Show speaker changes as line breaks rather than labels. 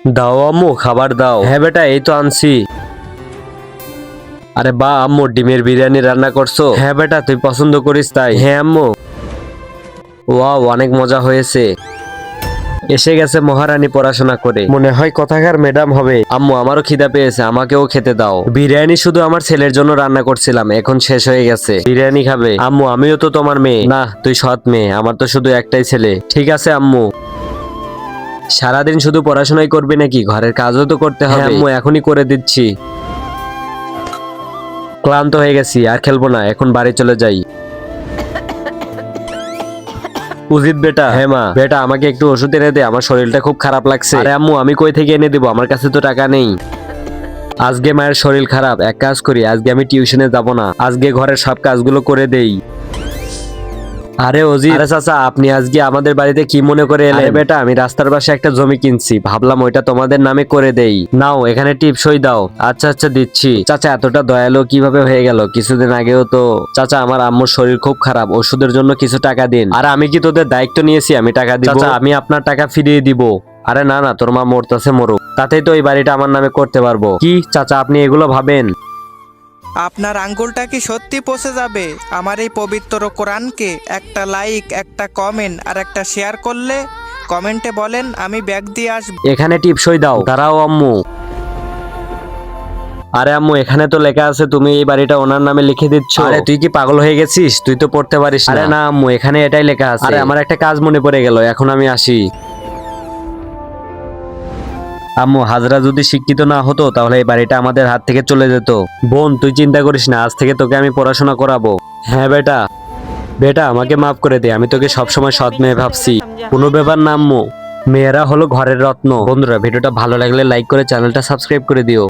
দাও আম্মু, খাবার দাও। হ্যাঁ বেটা, এই তো আনছি। আরে বা আম্মু, ডিমের বিরিয়ানি রান্না করছো? হ্যাঁ বেটা, তুই পছন্দ করিস তাই। হ্যাঁ আম্মু। ওয়াও, অনেক মজা হয়েছে। এসে গেছে মহারানী পড়াশোনা করে, মনে হয় কথাকার ম্যাডাম হবে। আম্মু, আমারও খিদা পেয়েছে, আমাকেও খেতে দাও। বিরিয়ানি শুধু আমার ছেলের জন্য রান্না করছিলাম, এখন শেষ হয়ে গেছে। বিরিয়ানি খাবে? আম্মু, আমিও তো তোমার মেয়ে। না, তুই সৎ মেয়ে, আমার তো শুধু একটাই ছেলে। ঠিক আছে আম্মু। সারাদিন শুধু পড়াশোনাই করবি নাকি? ঘরের কাজও তো করতে হবে। আম্মু, এখনই করে দিচ্ছি। ক্লান্ত হয়ে গেছি, আর খেলবো না, এখন বাড়ি চলে যাই। উজিত বেটা। হ্যাঁ মা। বেটা, আমাকে একটু ওষুধ এনে দে, আমার শরীরটা খুব খারাপ লাগছে। আরে আম্মু, আমি কই থেকে এনে দেবো, আমার কাছে তো টাকা নেই। আজকে মায়ের শরীর খারাপ, এক কাজ করি, আজকে আমি টিউশনে যাব না, আজকে ঘরের সব কাজগুলো করে দেই। আরে অজিত। আরে চাচা, আপনি আজকে আমাদের বাড়িতে কি মনে করে এলেন? আরে বেটা, আমি রাস্তার পাশে একটা জমি কিনছি, ভাবলাম ওইটা তোমাদের নামে করে দেই। নাও, এখানে টিপসই দাও। আচ্ছা আচ্ছা, দিচ্ছি। চাচা, এতটা দয়ালু কিভাবে হয়ে গেল? কিছুদিন আগেও তো। চাচা, আমার আম্মুর শরীর খুব খারাপ, ওষুধের জন্য কিছু টাকা দিন। আর আমি কি তোদের দায়িত্ব নিয়েছি আমি টাকা দিব? চাচা, আমি আপনার টাকা ফিরিয়ে দিব। আরে না না, তোর মা মরতেছে মরুক, তাতেই তো এই বাড়িটা আমার নামে করতে পারবো। কি চাচা, আপনি এগুলো ভাবেন?
আপনার আঙ্গুলটা কি সত্যি পচে যাবে আমার এই পবিত্র কোরআনকে একটা লাইক, একটা কমেন্ট আর একটা শেয়ার করলে? কমেন্টে বলেন আমি ব্যাগ দিয়ে আসবো।
এখানে টিপসই দাও। দাঁড়াও আম্মু। আরে আম্মু, এখানে তো লেখা আছে তুমি এই বাড়িটা ওনার নামে লিখে দিচ্ছ। আরে তুই কি পাগল হয়ে গেছিস? তুই তো পড়তে পারিস না। আরে না আম্মু, এখানে এটাই লেখা আছে। আরে আমার একটা কাজ মনে পড়ে গেল, এখন আমি আসি। আম্মু, হাজরা যদি শিক্ষিত না হতো তাহলে এই বাড়িটা আমাদের হাত থেকে চলে যেত। বোন, তুই চিন্তা করিস না, আজ থেকে তোকে আমি পড়াশোনা করাবো। হ্যাঁ বেটা। বেটা, আমাকে মাফ করে দে, আমি তোকে সবসময় সৎ মেয়ে ভাবছি। কোনো ব্যাপার না আম্মু, মেয়েরা হলো ঘরের রত্ন। বন্ধুরা, ভিডিওটা ভালো লাগলে লাইক করে চ্যানেলটা সাবস্ক্রাইব করে দিও।